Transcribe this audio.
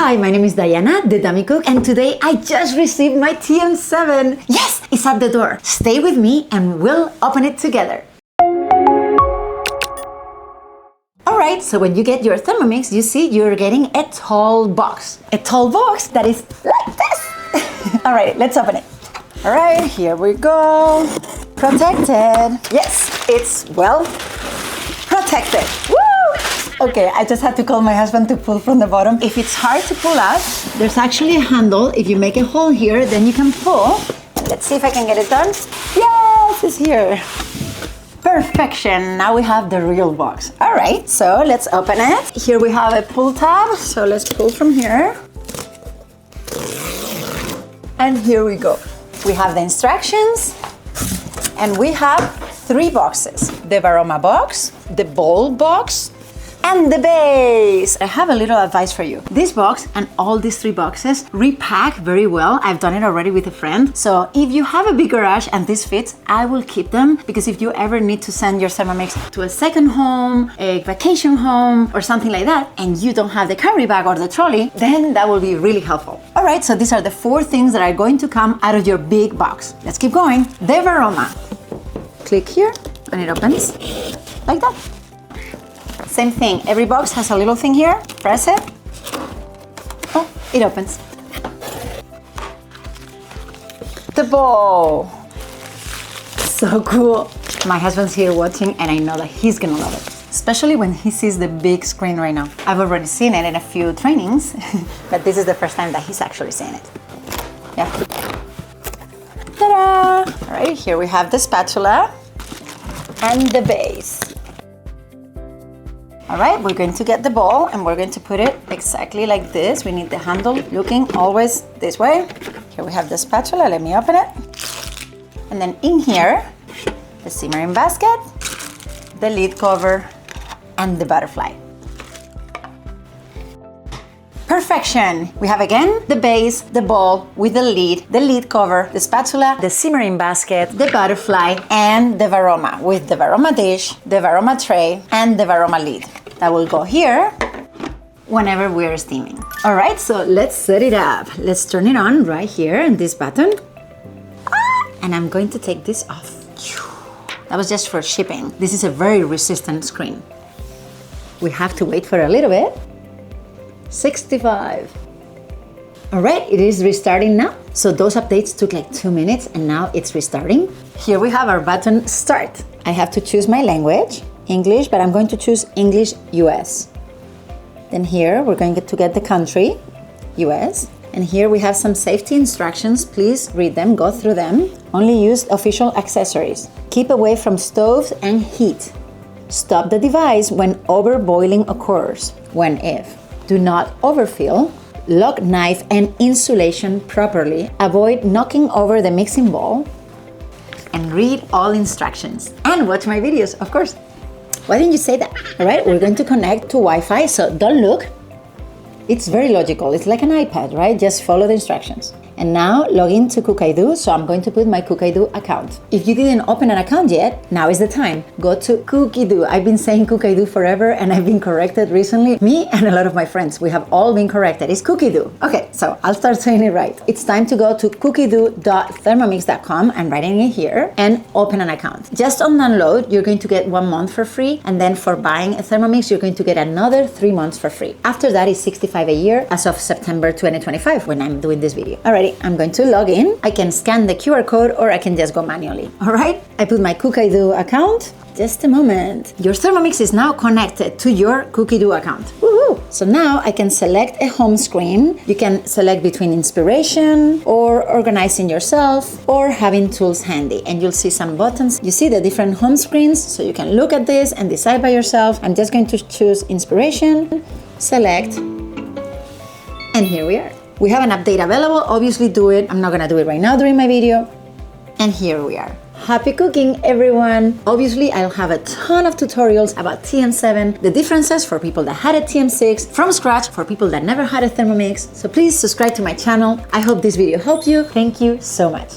Hi, my name is Diana, the Dummy Cook, and today I just received my TM7. Yes, it's at the door. Stay with me and we'll open it together. Alright, so when you get your Thermomix, you see you're getting a tall box. A tall box that is like this. Alright, let's open it. Alright, here we go. Protected. Yes, it's well protected. Woo! Okay, I just had to call my husband to pull from the bottom. If it's hard to pull out, there's actually a handle. If you make a hole here, then you can pull. Let's see if I can get it done. Yes, it's here. Perfection. Now we have the real box. All right, so let's open it. Here we have a pull tab. So let's pull from here. And here we go. We have the instructions. And we have 3 boxes. The Varoma box, the bowl box, and the base. I have a little advice for you. This box and all these 3 boxes repack very well. I've done it already with a friend. So if you have a big garage and this fits, I will keep them, because if you ever need to send your Thermomix to a second home, a vacation home, or something like that, and you don't have the carry bag or the trolley, then that will be really helpful. All right, so these are the 4 things that are going to come out of your big box. Let's keep going. The Varoma. Click here and it opens like that. Same thing, every box has a little thing here. Press it. Oh, it opens. The bowl. So cool. My husband's here watching and I know that he's gonna love it. Especially when he sees the big screen right now. I've already seen it in a few trainings, but this is the first time that he's actually seen it. Yeah. Ta-da! All right, here we have the spatula and the base. All right, we're going to get the bowl and we're going to put it exactly like this. We need the handle looking always this way. Here we have the spatula, let me open it. And then in here, the simmering basket, the lid cover, and the butterfly. Perfection! We have again the base, the bowl with the lid cover, the spatula, the simmering basket, the butterfly, and the Varoma with the Varoma dish, the Varoma tray, and the Varoma lid. That will go here whenever we're steaming. All right, so let's set it up. Let's turn it on right here in this button. And I'm going to take this off. That was just for shipping. This is a very resistant screen. We have to wait for a little bit. 65. All right, it is restarting now. So those updates took like 2 minutes and now it's restarting. Here we have our button start. I have to choose my language, English, but I'm going to choose English US. Then here we're going to get the country, US. And here we have some safety instructions. Please read them, go through them. Only use official accessories. Keep away from stoves and heat. Stop the device when overboiling occurs, when if. Do not overfill. Lock knife and insulation properly. Avoid knocking over the mixing bowl. And read all instructions. And watch my videos, of course. Why didn't you say that? All right, we're going to connect to Wi-Fi, so don't look. It's very logical. It's like an iPad, right? Just follow the instructions. And now log in to Cookidoo, so I'm going to put my Cookidoo account. If you didn't open an account yet, now is the time. Go to Cookidoo. I've been saying Cookidoo forever and I've been corrected recently. Me and a lot of my friends, we have all been corrected. It's Cookidoo. Okay, so I'll start saying it right. It's time to go to cookidoo.thermomix.com. I'm writing it here and open an account. Just on download, you're going to get 1 month for free. And then for buying a Thermomix, you're going to get another 3 months for free. After that is $65 a year as of September 2025 when I'm doing this video. All right. I'm going to log in. I can scan the QR code or I can just go manually. All right, I put my Cookidoo account. Just a moment. Your Thermomix is now connected to your Cookidoo account. Woohoo! So now I can select a home screen. You can select between inspiration or organizing yourself or having tools handy. And you'll see some buttons. You see the different home screens, so you can look at this and decide by yourself. I'm just going to choose inspiration, select, and here we are. We have an update available, obviously do it. I'm not gonna do it right now during my video. And here we are. Happy cooking, everyone. Obviously, I'll have a ton of tutorials about TM7, the differences for people that had a TM6, from scratch for people that never had a Thermomix. So please subscribe to my channel. I hope this video helped you. Thank you so much.